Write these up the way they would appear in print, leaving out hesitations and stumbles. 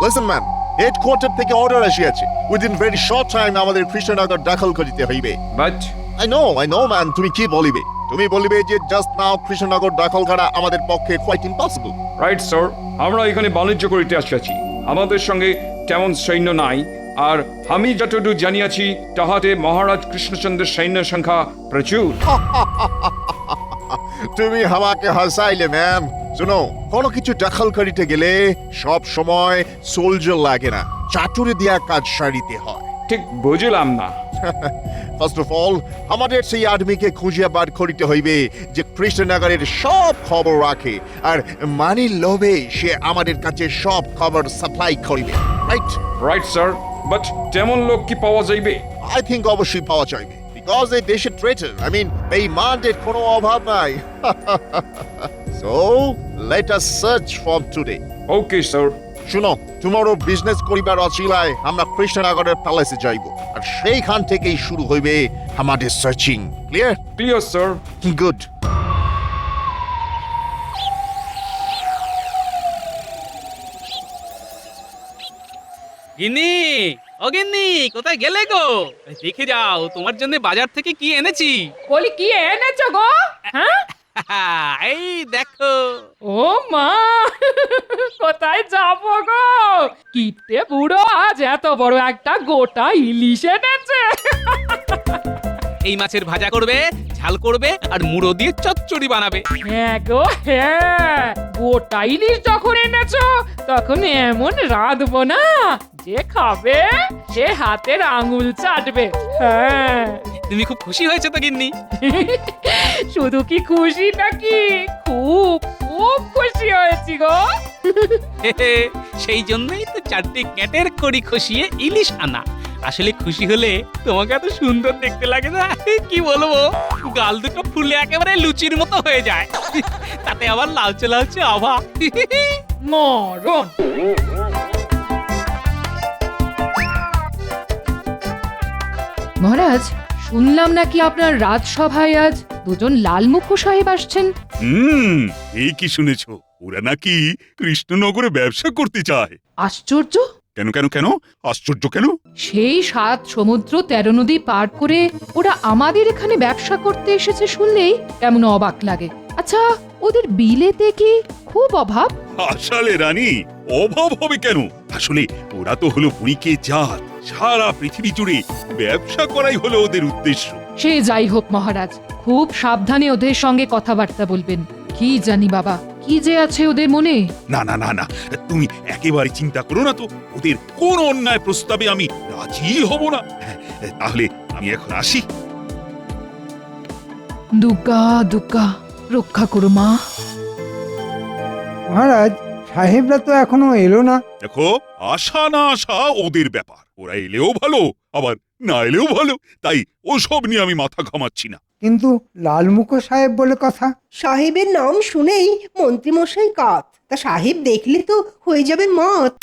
Listen man, headquarter থেকে order আসিয়াছে within very short time আমাদের কৃষ্ণনগর দাখল করিতে হইবে। বাট I know man, তুমি কি বলিবে? তুমি বলিবে যে জাস্ট নাও কৃষ্ণনগর দাখল করা আমাদের পক্ষে কোয়াইট ইম্পসিবল। রাইট স্যার, আমরা এখানে বাণিজ্য করিতে আসিয়াছি, আমাদের সঙ্গে তেমন সৈন্য নাই, আর আমি যতটুকু জানিয়াছি তাহাতে মহারাজ কৃষ্ণচন্দ্রের সৈন্য সংখ্যা প্রচুর। তুমি আমাকে হাসাইলে ম্যাম। শুনো, কোনো কিছু দখল করিতে গেলে সব সময় সোলজার লাগে না, চাটুরে দিয়া কাজ সারিতে হয়। ঠিক বুঝলাম না। ফার্স্ট অফ অল আমাদের সেই আদমিকে খুঁজিয়া বার করিতে হইবে যে কৃষ্ণনগরের সব খবর রাখে, আর মানির লোভে সে আমাদের কাছে সব খবর সাপ্লাই করিবে। রাইট রাইট স্যার, বাট তেমন লোক কি পাওয়া যাইবে? আই থিঙ্ক অবশ্যই পাওয়া যাইবে, বিকজ এই দেশের ট্রেটার, আই মিন বেঈমানদের কোনো অভাব নাই। So let us search from today. Okay sir. শুনো, টুমরো বিজনেস করিবার অচিলায় আমরা কৃষ্ণনগরের প্যালেসে যাইব, আর সেইখান থেকেই শুরু হইবে আমাদের searching. Clear? Clear sir. Good. গিন্নি, ও গিন্নি, কোথায় গেলে গো? দেখে যাও তোমার জন্য বাজার থেকে কি এনেছি। বলি কি এনেছো গো? হ্যাঁ, এই দেখো। ও মা, কোথায় যাবো গো? কিপটে বুড়ো আজ এত বড় একটা গোটা ইলিশ এনেছে। এই মাছের ভাজা করবে, ঝাল করবে, আর মুড়ো দিয়ে চচ্চড়ি বানাবে। হ্যাঁ গো হ্যাঁ, গোটা ইলিশ যখন এনেছো তখন এমন রাঁধবো না যে খাবে সে হাতের আঙুল চাটবে। হ্যাঁ, তুমি খুব খুশি হয়েছে তো গিন্নি? শুধু কি খুশি নাকি, খুব খুব খুশি হয়েছি গো। সেই জন্যই তো 4টে ক্যাটের কড়ি খসিয়ে ইলিশ আনা। আসলে খুশি হলে তোমাকে এত সুন্দর দেখতে লাগে না, কি বলবো, গাল দুটো ফুলে একেবারে লুচির মতো হয়ে যায়, তাতে আবার লালচে লালচে আভা। মরণ। মহারাজ, শুনলাম নাকি আপনার রাজসভায় আজ দুজন লালমুখো সাহেব আসছেন। এই কি শুনেছো? ওরা নাকি কৃষ্ণনগরে ব্যবসা করতে চায়। আশ্চর্য! কেন কেন কেন আশ্চর্য কেন? সেই 7 সমুদ্র 13 নদী পার করে ওরা আমাদের এখানে ব্যবসা করতে এসেছে শুনলেই কেমন অবাক লাগে। আচ্ছা, ওদের বিলেতে কি খুব অভাব? আসলে রানী, অভাব হবে কেন? আসলে ওরা তো হলো বুড়িকে জাত, সারা পৃথিবী জুড়ে ব্যবসা করাই হলো ওদের উদ্দেশ্য। সে যাই হোক মহারাজ, খুব সাবধানে ওদের সঙ্গে কথাবার্তা বলবেন। কি জানি বাবা, কি যে আছে ওদের মনে। না না না না, তুমি একেবারে চিন্তা করো না তো, ওদের কোন অন্যায় প্রস্তাবে আমি রাজি হব না। তাহলে আমি এখন আসি। দুর্গা দুর্গা, রক্ষা করো মা। মহারাজ, সাহেবরা তো এখনো এলো না। দেখো, আশা না আশা ওদের ব্যাপার, ওরা এলেও ভালো আবার না এলেও ভালো, তাই ওসব নিয়ে আমি মাথা ঘামাচ্ছি না। কিন্তু লালমুখো সাহেব বলে কথা। সাহেবের নাম শুনেই মন্ত্রীমশাই কাত, তা সাহেব দেখলে তো হয়ে যাবে মত।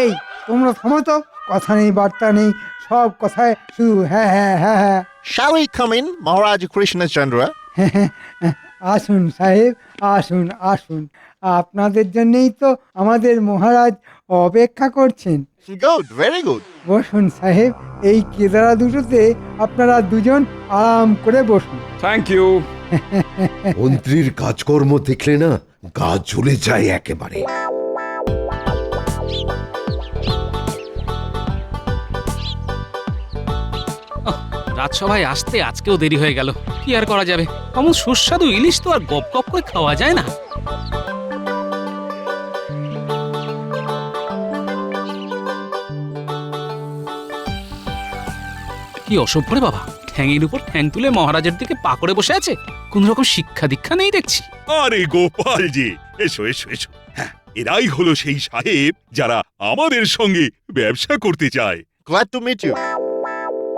এই তোমরা থামো তো, কথা নেই বার্তা নেই, সব কথায় শুধু হ্যাঁ হ্যাঁ হ্যাঁ হ্যাঁ। Shall we come in, মহারাজ কৃষ্ণচন্দ্র? আসুন সাহেব, আসুন আসুন, আপনাদের জন্যই তো আমাদের মহারাজ অপেক্ষা করছেন। Good, very good. বসুন সাহেব, এই কেদারা দুটোতে আপনারা দুজন আরাম করে বসুন। Thank you. মন্ত্রীর কাজকর্ম দেখলে না গা জ্বলে যায় একেবারে। রাজসভায় আসতে আজকেও দেরি হয়ে গেল, কি আর করা যাবে, এমন সুস্বাদু ইলিশ তো আর গপ গপ করে খাওয়া যায় না। কি অসভ্য রে বাবা, ঠ্যাঙের উপর ঠ্যাং তুলে মহারাজের দিকে পা করে বসে আছে, কোন রকম শিক্ষা দীক্ষা নেই দেখছি। আরে গোপাল যে, এসো এসো এসো। হ্যাঁ, এরাই হলো সেই সাহেব যারা আমাদের সঙ্গে ব্যবসা করতে চায়। Glad to meet you.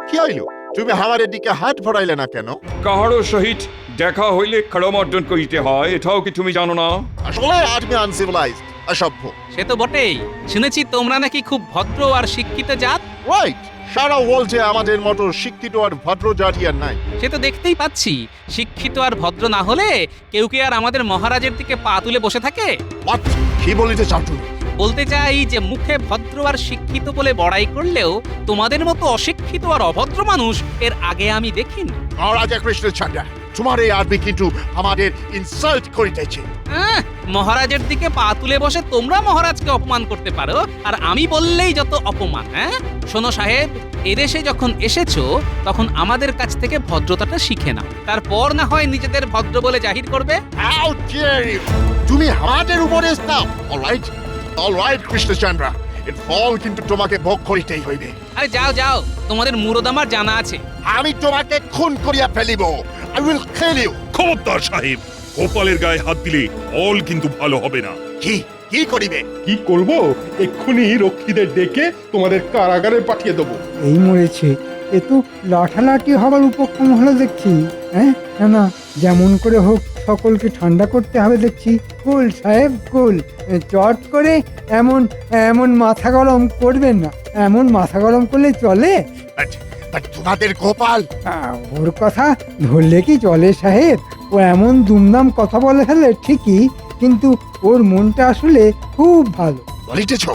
কি হইল? তুমি আমাদের দিকে হাত ভরাইলে না কেন? কাহারও সহিত দেখা হইলে করমর্দন করিতে হয়, এটাও কি তুমি জানো না? আসলে আদমি আনসিভিলাইজড, অসভ্য। সে তো বটেই, শুনেছি তোমরা নাকি খুব ভদ্র আর শিক্ষিত জাত। রাইট, সারা ওয়ার্ল্ডে আমাদের মতো শিক্ষিত আর ভদ্র জাতি আর নাই। সে তো দেখতেই পাচ্ছি, শিক্ষিত আর ভদ্র না হলে কেউ কি আর আমাদের মহারাজের দিকে পা তুলে বসে থাকে? What? কি বলিতে চাও তুমি? বলতে চাই যে মুখে ভদ্র আর শিক্ষিত বলে বড়াই করলেও তোমাদের মতো অশিক্ষিত আর অভদ্র মানুষ এর আগে আমি দেখিনি। মহারাজা কৃষ্ণচন্দ্র, তোমার এই আদমি কিন্তু আমাদের ইনসাল্ট করিতেছে। মহারাজের দিকে পা তুলে বসে তোমরা মহারাজকে অপমান করতে পারো, আর আমি বললেই যত অপমান। শোনো সাহেব, এদেশে যখন এসেছো তখন আমাদের কাছ থেকে ভদ্রতাটা শিখে নাও, তারপর না হয় নিজেদের ভদ্র বলে জাহির করবে। How dare you? তুমি আমাদের উপরে দাও। অলরাইট কৃষ্ণচন্দ্র, এর ফল কিন্তু তোমাকে ভোগ করিতেই হইবে। আরে যাও যাও, তোমাদের মুরদ আমার জানা আছে। আমি তোমাকে খুন করিয়া ফেলিব। I will kill you. খবরদার সাহেব, গোপালের গায়ে হাত দিলে ফল কিন্তু ভালো হবে না। কি করিবে? কি করব? এক্ষুনি রক্ষীদের ডেকে তোমাদের কারাগারে পাঠিয়ে দেবো। এই মরেছে, এ তো লাঠালাঠি হবার উপক্রম হলো দেখছি। হ্যাঁ, না না, যেমন করে হোক সকলকে ঠান্ডা করতে হবে দেখছি। কুল সাহেব কুল, চট করে এমন এমন মাথা গরম করবেন না। এমন মাথা গরম করলে চলে? But তোমাদের গোপাল, ওর কথা ধরলে কি চলে সাহেব? ও এমন দুমদাম কথা বলে ফেলে ঠিকই, কিন্তু ওর মনটা আসলে খুব ভালো। বলিতেছ?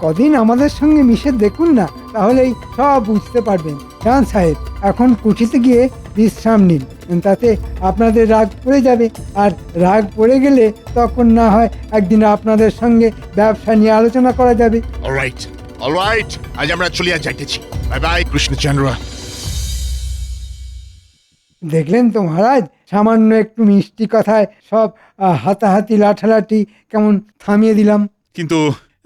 কদিন আমাদের সঙ্গে মিশে দেখুন না, তাহলেই সব বুঝতে পারবেন। যান সাহেব, এখন কুঠিতে গিয়ে বিশ্রাম নিন, তাতে আপনাদের রাগ পড়ে যাবে। আর রাগ পড়ে গেলে তখন না হয় একদিন আপনাদের সঙ্গে ব্যবসা নিয়ে আলোচনা করা যাবে। অলরাইট, আজ আমরা চলিয়া যাইতেছি। Bye bye Krishnachandra. দেখলেন তো মহারাজ, সামান্য একটু মিষ্টি কথায় সব হাতাহাতি লাঠালাঠি কেমন থামিয়ে দিলাম। কিন্তু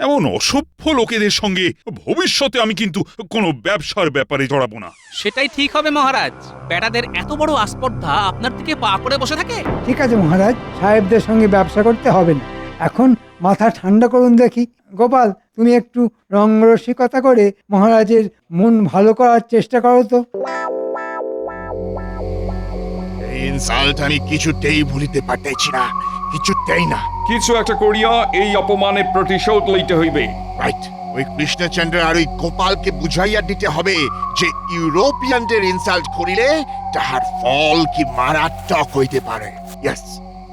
এমন অসভ্য লোকেদের সঙ্গে ভবিষ্যতে আমি কিন্তু কোনো ব্যবসার ব্যাপারে জড়াবো না। সেটাই ঠিক হবে মহারাজ। বেটাদের এত বড় আস্পর্ধা আপনার দিকে পা করে বসে থাকে। ঠিক আছে মহারাজ, সাহেবদের সঙ্গে ব্যবসা করতে হবে না। এখন মাথা ঠান্ডা করুন দেখি। গোপাল, তুমি একটু রঙ্গরসিকতা করে মহারাজের মন ভালো করার চেষ্টা করো তো। এই ইনসাল্ট আমি কিছুতেই ভুলিতে পারতেছি না, কিছুতেই না। কিছু একটা করিয়া এই অপমানের প্রতিশোধ লইতে হইবে। রাইট, ওই কৃষ্ণচন্দ্র আর ওই গোপালকে বুঝাইয়া দিতে হবে যে ইউরোপিয়ানদের ইনসাল্ট করিলে তাহার ফল কি মারাত্মক হইতে পারে। ইয়েস।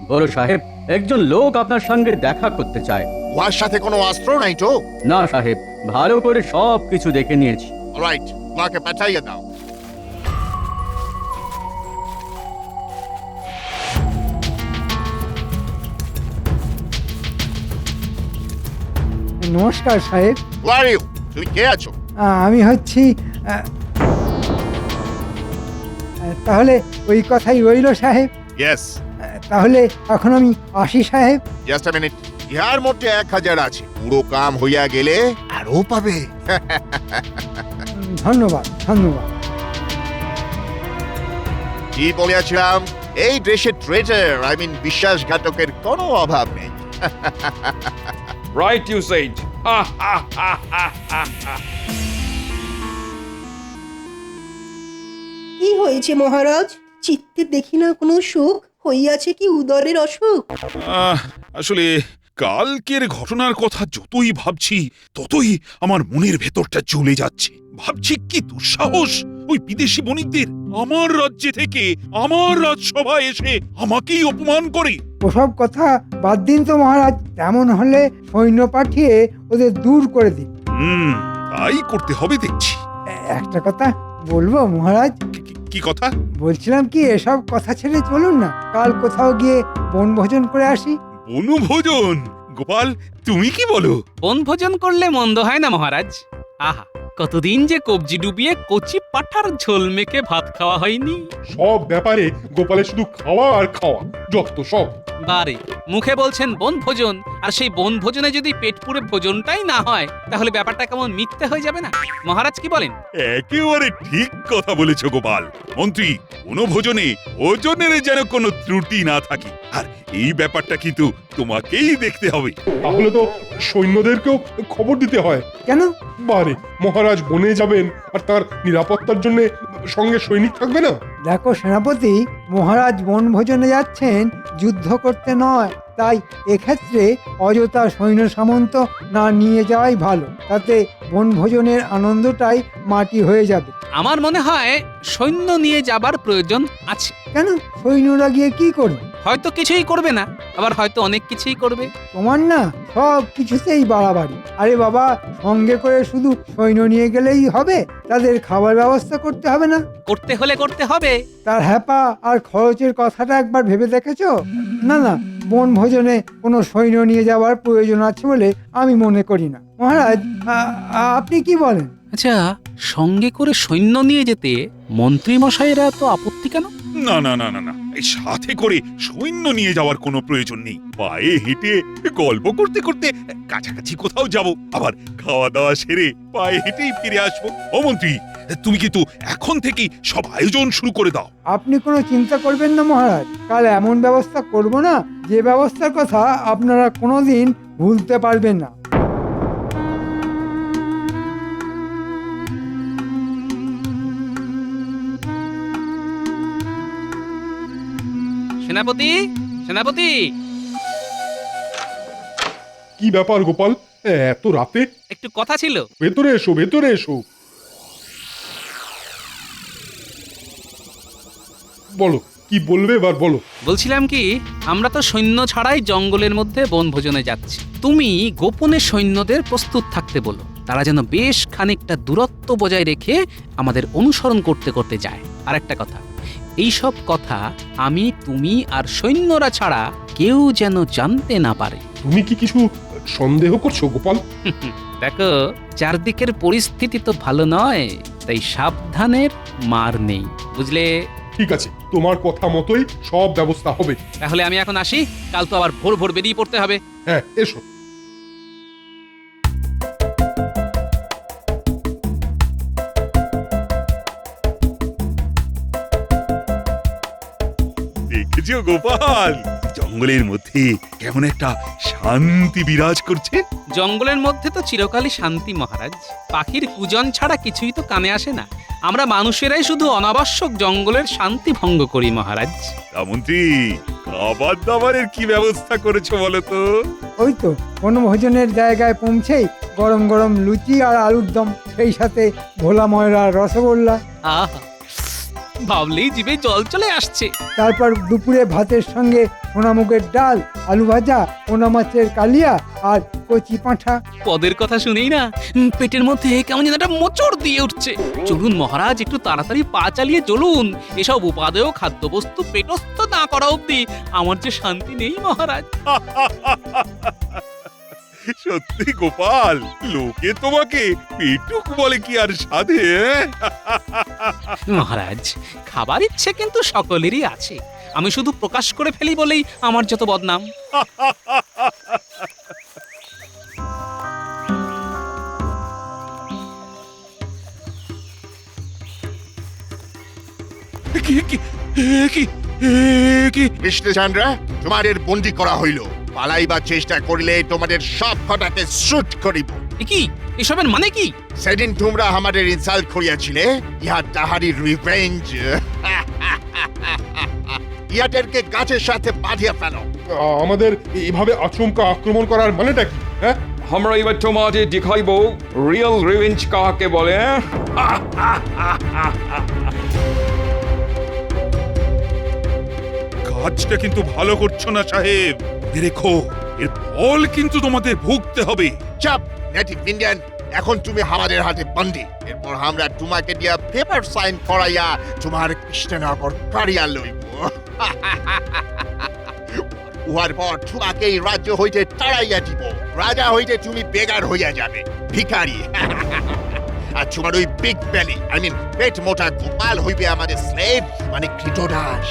বড় সাহেব, একজন লোক আপনার সঙ্গে দেখা করতে চায়। ওর সাথে কোনো অস্ত্র নাই তো? না সাহেব, ভালো করে সব কিছু দেখে নিয়েছি। রাইট, ওকে পাঠাইয়া দাও। নমস্কার সাহেব। তুমি কে আছো? আমি হচ্ছি তাহলে ওই কথাই রইল সাহেব। ইয়েস। তাহলে এখন আমি আসি সাহেব। জাস্ট আ মিনিট, ইহার মধ্যে 1000 আছে, পুরো কাম হইয়া গেলে আরো পাবে। ধন্যবাদ ধন্যবাদ। কি বলিয়াছিলাম, এই দেশে ট্রেজার বিশ্বাসঘাতকের কোনো অভাব নেই। Right you said. কি হয়েছে মহারাজ? চিত্তে দেখি না কোনো সুখ, হইয়াছে কি উদরের অসুখ? আসলে কালকের ঘটনার কথা যতই ভাবছি ততই আমার মনের ভেতরটা জ্বলে যাচ্ছে। ভাবছি কি দুঃসাহস ওই বিদেশি বণিকদের আমার রাজ্যে থেকে আমার রাজসভায় এসে আমাকেই অপমান করে। ওসব কথা বাদ দিন তো মহারাজ, তেমন হলে সৈন্য পাঠিয়ে ওদের দূর করে দিন। তাই করতে হবে দেখছি। একটা কথা বলবো মহারাজ? কি কথা? বলছিলাম কি, এসব কথা ছেড়ে চলুন না, কাল কোথাও গিয়ে বনভোজন করে আসি। বনভোজন? গোপাল, তুমি কি বলো? বনভোজন করলে মন্দ হয় না মহারাজ। আহা, কতদিন যে কবজি ডুবিয়ে কচি পাঠার ঝোল মেখে ভাত খাওয়া হয়নি। সব ব্যাপারে গোপালের শুধু খাওয়া আর খাওয়া, যত সব। বারে মুখে বলছেন বনভোজন, আর সেই বনভোজনে যদি পেট পুরে ভোজনটাই না হয় তাহলে ব্যাপারটা কেমন মিথ্যে হয়ে যাবে না? মহারাজ কি বলেন? একেবারে ঠিক কথা বলেছো গোপাল। মন্ত্রী, বনভোজনে ভোজনের যেন কোনো ত্রুটি না থাকে, আর এই ব্যাপারটা কিন্তু তোমাকেই দেখতে হবে। তাহলে তো সৈন্যদেরকেও খবর দিতে হয়। কেন? বারে, মহারাজ বনে যাবেন আর তার নিরাপত্তার জন্য সঙ্গে সৈনিক থাকবে না? দেখো সেনাপতি, মহারাজ বনভোজনে যাচ্ছেন যুদ্ধ করতে নয়, তাই এক্ষেত্রে অযথা সৈন্য সামন্ত না নিয়ে যাওয়াই ভালো। তাতে বনভোজনের আনন্দটাই মাটি হয়ে যাবে। আমার মনে হয় সৈন্য নিয়ে যাবার প্রয়োজন আছে। কেন, সৈন্যরা গিয়ে কি করবে? হয়তো কিছুই করবে না, আবার হয়তো অনেক কিছুই করবে। তোমার না সব কিছুতেই বাড়াবাড়ি। আরে বাবা, সঙ্গে করে শুধু সৈন্য নিয়ে গেলেই হবে? তাদের খাবার ব্যবস্থা করতে হবে না? করতে হলে করতে হবে। তার হ্যাপা আর খরচের কথাটা একবার ভেবে দেখেছো? না না, বনভোজনে কোনো সৈন্য নিয়ে যাওয়ার প্রয়োজন আছে বলে আমি মনে করি না। মহারাজ, আপনি কি বলেন? আচ্ছা, সঙ্গে করে সৈন্য নিয়ে যেতে মন্ত্রী মশাইরা তো আপত্তি কেন? না না না না না, এই সাথে করে সৈন্য নিয়ে যাওয়ার কোনো প্রয়োজন নেই। পায়ে হেঁটে গল্প করতে করতে কাছাকাছি কোথাও যাব, আবার খাওয়া দাওয়া সেরে পায়ে হেঁটেই ফিরে আসবো। ও মন্ত্রী, তুমি কিন্তু এখন থেকেই সব আয়োজন শুরু করে দাও। আপনি কোনো চিন্তা করবেন না মহারাজ, কাল এমন ব্যবস্থা করব না যে ব্যবস্থার কথা আপনারা কোনোদিন ভুলতে পারবেন না। সেনাপতি, সেনাপতি, কি ব্যাপার গোপাল, এত রাতে? একটু কথা ছিল। ভেতরে এসো, ভেতরে এসো। বলো, কি বলবে এবার বলো। বলছিলাম কি, আমরা তো সৈন্য ছাড়াই জঙ্গলের মধ্যে বনভোজনে যাচ্ছি। তুমি গোপনে সৈন্যদের প্রস্তুত থাকতে বলো, তারা যেন বেশ খানিকটা দূরত্ব বজায় রেখে আমাদের অনুসরণ করতে করতে যায়। আর একটা কথা, এইসব কথা আমি, তুমি আর সৈন্যরা ছাড়া কেউ যেন জানতে না পারে। তুমি কি কিছু সন্দেহ করছো গোপাল? দেখো, চারদিকের পরিস্থিতি তো ভালো নয়, তাই সাবধানের মার নেই, বুঝলে? ঠিক আছে, তোমার কথা মতোই সব ব্যবস্থা হবে। তাহলে আমি এখন আসি, কাল তো আবার ভোর ভোর বেরিয়ে পড়তে হবে। হ্যাঁ, এসো। দেখেছো গোপাল, জঙ্গলের মধ্যে কেমন একটা শান্তি বিরাজ করছে। জঙ্গলের মধ্যে তো চিরকালই শান্তি মহারাজ। পাখির কুজন ছাড়া কিছুই তো কানে আসে না। আমরা মানুষেরাই শুধু অনাবশ্যক জঙ্গলের শান্তি ভঙ্গ করি মহারাজ। তা মন্ত্রী, খাবার দাবারের কি ব্যবস্থা করেছো বলো তো? ওই তো বনভোজনের জায়গায় পৌঁছেই গরম গরম লুচি আর আলুর দম, সেই সাথে ভোলা ময়রার রসগোল্লা। আহা, ভাবলেই জিভে জল চলে আসছে। তারপর দুপুরে ভাতের সঙ্গে সোনামুগের ডাল, আলু ভাজা, পোনা মাছের কালিয়া আর কচি পাঁঠা। পদের কথা শুনেই না পেটের মধ্যে কেমন যেন একটা মোচড় দিয়ে উঠছে। চলুন মহারাজ, একটু তাড়াতাড়ি পা চালিয়ে চলুন। এসব উপাদেয় খাদ্যবস্তু পেটস্থ না করা অব্দি আমার যে শান্তি নেই মহারাজ। সত্যি গোপাল, লোকে তোমাকে পেটুক বলে কি আর সাধে? মহারাজ, খাবার ইচ্ছে কিন্তু সকলেরই আছে। আমি শুধু প্রকাশ করে ফেলি বলেই আমার যত বদনাম। কি কি কি কি? কৃষ্ণচন্দ্র, তোমাদের বন্দি করা হইল। পালাইবার চেষ্টা করলে তোমাদের সব কটাকে শুট করিব। কি এসবের মানে কি? সেদিন তোমরা আমাদের ইনসাল্ট করিয়াছিলে, ইহা তাহারই রিভেঞ্জ। ইহাদেরকে গাছের সাথে বাঁধিয়া ফেলো। আমাদের এইভাবে আচমকা আক্রমণ করার মানেটা কি? হ্যাঁ, আমরা এবার তোমাদের দেখাইব রিয়েল রিভেঞ্জ কাকে বলে। কাজটা কিন্তু ভালো করছো না সাহেব। দেখো, এর ফল কিন্তু তোমাদের ভুগতে হবে। চাপ নেটিভ ইন্ডিয়ান, এখন তুমি আমাদের হাতে বন্দি। এরপর আমরা তোমাকে দিয়া পেপার সাইন করাইয়া তোমার কৃষ্ণনগর কারিয়া লইব। উহার পর তোমাকে এই রাজ্য হইতে তাড়াইয়া দিব। রাজা হইতে তুমি বেগার হইয়া যাবে, ভিখারি। আর তোমার ওই বিগ বেলি, আই মিন পেট মোটা গোপাল হইবে আমাদের স্লেভ, মানে কৃতদাস।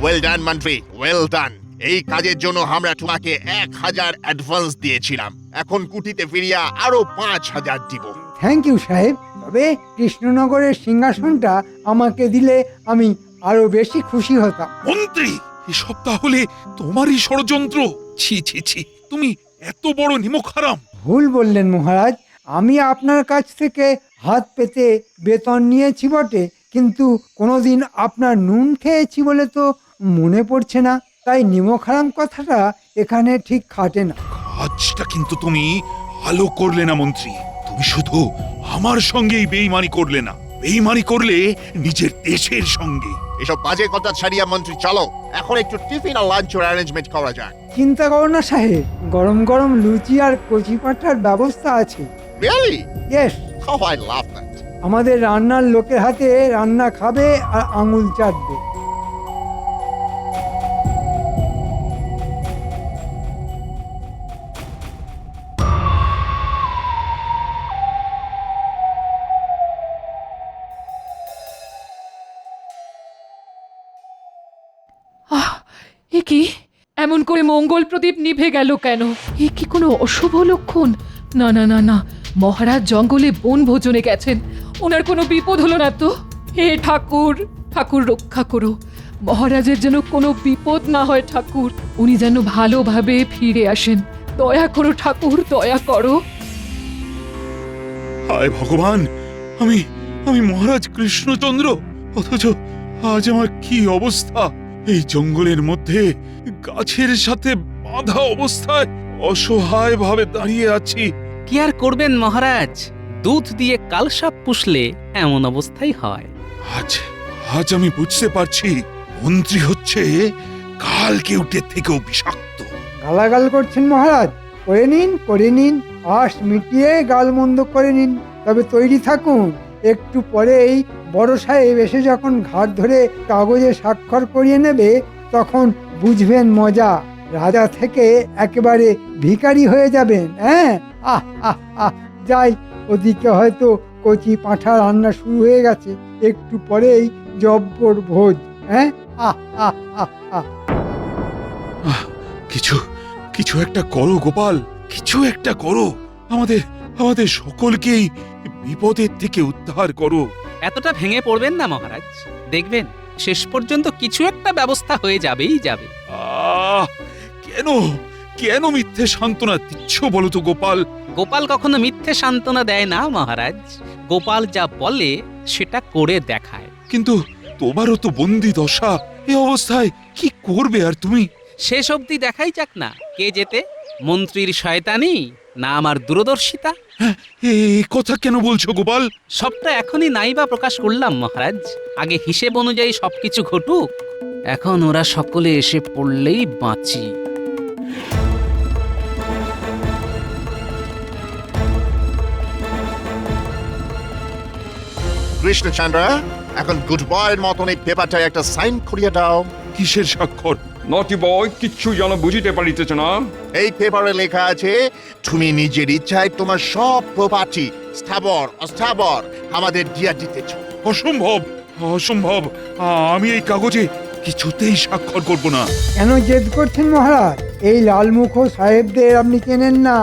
ওয়েল ডান মন্ত্রী, ওয়েল ডান। এই কাজের জন্য আমরা তোমাকে 1000 অ্যাডভান্স দিয়েছিলাম, এখন কুটিতে ফিরিয়া আরো 5000 দিব। থ্যাংক ইউ সাহেব, তবে কৃষ্ণনগরের সিংহাসনটা আমাকে দিলে আমি আরো বেশি খুশি হতাম। মন্ত্রী, এসব তাহলে তোমারই ষড়যন্ত্র? ছি ছি ছি, তুমি এত বড় নিমক হারাম। ভুল বললেন মহারাজ, আমি আপনার কাছ থেকে হাত পেতে বেতন নিয়েছি বটে, কিন্তু কোনোদিন আপনার নুন খেয়েছি বলে তো মনে পড়ছে না, তাই নিমক হারাম কথাটা এখানে ঠিক খাটে না। কাজটা কিন্তু তুমি ভালো করলে না মন্ত্রী। তুমি শুধু আমার সঙ্গেই বেইমানি করলে না, বেইমানি করলে নিজের দেশের সঙ্গে। এসব বাজে কথা ছাড়িয়া মন্ত্রী চলো, এখন একটু টিফিন আর লাঞ্চের অ্যারেঞ্জমেন্ট করা যাক। চিন্তা করো না সাহেব, গরম গরম লুচি আর কচি পাঠার ব্যবস্থা আছে। Really? Yes, how I love that. আমাদের রান্নার লোকের হাতে রান্না খাবে আর আঙুল চাটবে। এ কি এমন করে মঙ্গল প্রদীপ নিভে গেল কেন? এ কি কোনো অশুভ লক্ষণ? না না না না, মহারাজ জঙ্গলে বনভোজনে গেছেন, ওনার কোনো বিপদ হলো না তো? হে ঠাকুর, ঠাকুর রক্ষা করো, মহারাজের যেন কোনো বিপদ না হয় ঠাকুর, উনি যেন ভালোভাবে ফিরে আসেন। দয়া করো ঠাকুর, দয়া করো। হায় ভগবান, আমি আমি মহারাজ কৃষ্ণচন্দ্র, অথচ আজ আমার কি অবস্থা! এই জঙ্গলের মধ্যে গাছের সাথে বাঁধা অবস্থায় অসহায় ভাবে দাঁড়িয়ে আছি। কি আর করবেন মহারাজ, দুধ দিয়ে কালসাপ পুষলে এমন অবস্থাই হয়। আজ আজ আমি বুঝতে পারছি মন্ত্রী হচ্ছে কাল কেউটের থেকেও বিষাক্ত। গালাগাল করছেন মহারাজ? করে নিন, করে নিন, আশ মিটিয়ে গালমন্দ করে নিন। তবে তৈরি থাকুন, একটু পরেই বড় সাহেব এসে যখন ঘাট ধরে কাগজে স্বাক্ষর করিয়ে নেবে, তখন বুঝবেন মজা। রাজা থেকে একেবারে ভিখারি হয়ে যাবেন। হ্যাঁ, আহ আহ আহ, যাই, ওদিকে হয়তো কচি পাঁঠা রান্না শুরু হয়ে গেছে, একটু পরেই জব্বর ভোজ। হ্যাঁ, আহ আহ আহ আহ। কিছু কিছু একটা করো গোপাল, কিছু একটা করো, আমাদের আমাদের সকলকেই বিপদের থেকে উদ্ধার করো। এতটা ভেঙে পড়বেন না মহারাজ, দেখবেন শেষ পর্যন্ত কিছু একটা ব্যবস্থা হয়ে যাবেই যাবে। আহ, কেন কেন মিথ্যে সান্ত্বনা দিচ্ছ বলো তো গোপাল? গোপাল কখনো মিথ্যে সান্ত্বনা দেয় না মহারাজ, গোপাল যা বলে সেটা করে দেখায়। কিন্তু তোমারও তো বন্দি দশা, এই অবস্থায় কি করবে আর তুমি? শেষ অবধি দেখাই যাক না কে যেতে, মন্ত্রীর শয়তানি না আমার দূরদর্শিতা। এই কথা কেন বলছো গোপাল? সবটা এখনই নাইবা প্রকাশ করলাম মহারাজ, আগে হিসেব অনুযায়ী সবকিছু ঘটুক, এখন ওরা সকলে এসে পড়লেই বাঁচি। কৃষ্ণচন্দ্র, এখন গুড বয়ের মতন এই পেপারটায় একটা সাইন করিয়ে দাও। কিসের স্বাক্ষর? নটি বয় কিচ্ছু যেন বুঝিতে পারিতেছ না। এই পেপারে লেখা আছে তুমি নিজের ইচ্ছায় তোমার সব প্রপার্টি স্থাবর অস্থাবর আমাদের দিয়া দিতেছ। অসম্ভব, অসম্ভব, আমি এই কাগজে কিছুতেই স্বাক্ষর করব না। কেন জেদ করছেন মহারাজ? এই লালমুখো সাহেবদের আপনি চেনেন না,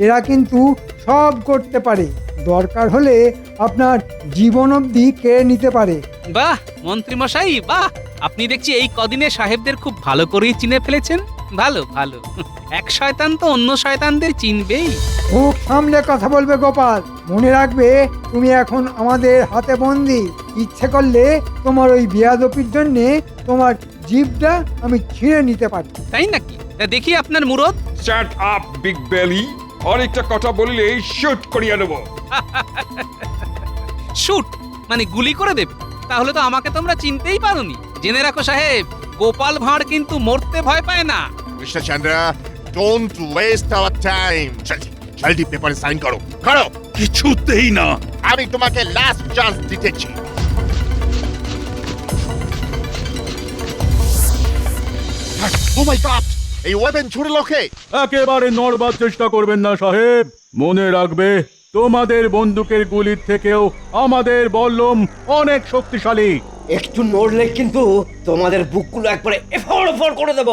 এরা কিন্তু সব করতে পারে, দরকার হলে আপনার জীবন অবধি কেড়ে নিতে পারে। বাহ মন্ত্রী মশাই বাহ, আপনি দেখছি এই কদিনে সাহেবদের খুব ভালো করেই চিনে ফেলেছেন। ভালো ভালো, এক শয়তান তো অন্য শয়তানদের চিনবেই। মুখ সামলে কথা বলবে গোপাল, মনে রাখবে তুমি এখন আমাদের হাতে বন্দি। ইচ্ছে করলে তোমার ওই বেয়াদপির জন্য তোমার জিভটা আমি ছিঁড়ে নিতে পারি। তাই নাকি? তা দেখি আপনার মুরদ। শাট আপ বিগ বেলি, অনেকটা কথা বললে শুট করিয়া নেব। শুট মানে গুলি করে দেবে? তাহলে তো আমাকে তোমরা চিনতেই পারোনি। জেনে রাখো সাহেব, গোপাল ভাঁড় কিন্তু মরতে ভয় পায় না। Krishnachandra, don't waste our time. জলদি পেপারে সাইন করো, করো। কিছুতেই না। আমি তোমাকে লাস্ট চান্স দিতেছি। ও মাই গড, এই ওয়েপন ছুড়ে লোকে। একেবারে নড়বার চেষ্টা করবেন না সাহেব, মনে রাখবে তোমাদের বন্দুকের গুলির থেকেও আমাদের বল্লম অনেক শক্তিশালী। একটু নড়লে কিন্তু তোমাদের বুকগুলো একবারে এফড় এফড় করে দেব।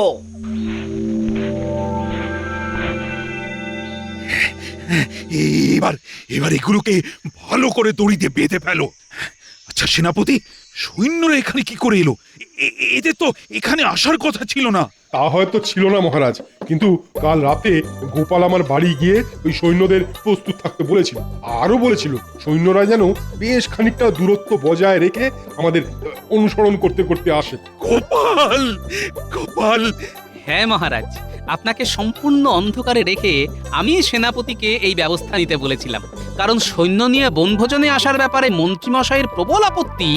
এবার এবার এগুলোকে ভালো করে দড়িতে বেঁধে ফেলো। আচ্ছা সেনাপতি, সৈন্যরা এখানে কি করে এলো? এদের তো এখানে আসার কথা ছিল না। তা হয়তো ছিল না মহারাজ, কিন্তু কাল রাতে গোপাল আমার বাড়ি গিয়ে ওই সৈন্যদের প্রস্তুত থাকতে বলেছিল। আরো বলেছিল সৈন্যরা যেন বেশ খানিকটা দূরত্ব বজায় রেখে আমাদের অনুসরণ করতে করতে আসে। গোপাল, গোপাল, হ্যাঁ মহারাজ, আপনাকে সম্পূর্ণ অন্ধকারে রেখে আমি সেনাপতিকে এই ব্যবস্থা নিতে বলেছিলাম। কারণ সৈন্য নিয়ে বনভোজনে আসার ব্যাপারে মন্ত্রীমশাইয়ের প্রবল আপত্তি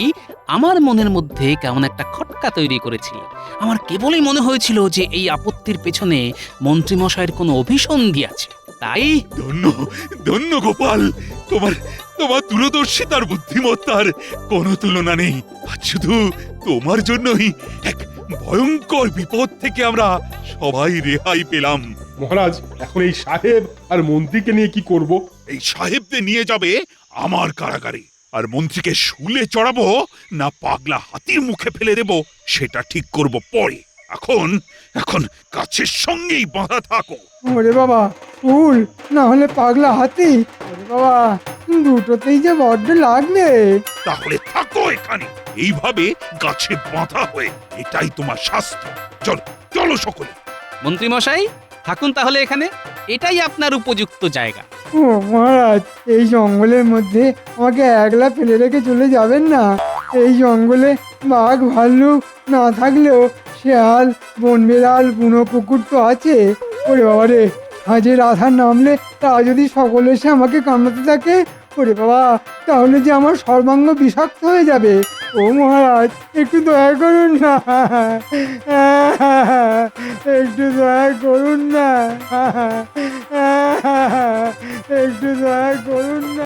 আমার মনের মধ্যে কেমন একটা খটকা তৈরি করেছিল। আমার কেবলই মনে হয়েছিল যে এই আপত্তির পেছনে মন্ত্রীমশাইয়ের কোনো অভিসন্ধি আছে। তাই ধন্য, ধন্য গোপাল, তোমার তোমার দূরদর্শিতার বুদ্ধিমত্তার কোনো তুলনা নেই। আজ শুধু তোমার জন্যই এক ভয়ঙ্কর বিপদ থেকে আমরা সবাই রেহাই পেলাম। মহারাজ, এখন এই সাহেব আর মন্ত্রীকে নিয়ে কি করব? এই সাহেবদের নিয়ে যাবে আমার কারাগারে, আর মন্ত্রীকে শুলে চড়াবো না পাগলা হাতির মুখে ফেলে দেব সেটা ঠিক করব পরে। এখন এখন গাছের সঙ্গেই বাঁধা থাকো। ওরে বাবা, ফুল না হলে পাগলা হাতি। ওরে বাবা, দুটোতেই যে বড্ড লাগবে। তাহলে থাকো এখানে এইভাবে গাছে বাঁধা হয়ে, এটাই তোমার শাস্তি। চলো চলো সকলে। মন্ত্রীমশাই থাকুন তাহলে এখানে, এটাই আপনার উপযুক্ত জায়গা। ও মহারাজ, এই জঙ্গলের মধ্যে আমাকে একলা ফেলে রেখে চলে যাবেন না? এই জঙ্গলে বাঘ ভাল্লুক না থাকলেও শেয়াল, বনবিড়াল, বুনো কুকুর তো আছে। ওরে বাবা রে, হাজের আধার নামলে তা যদি সকলে এসে আমাকে কামড়াতে থাকে, ওরে বাবা, তাহলে যে আমার সর্বাঙ্গ বিষাক্ত হয়ে যাবে। ও মহারাজ, একটু দয়া করুন না, একটু দয়া করুন না, একটু দয়া করুন না।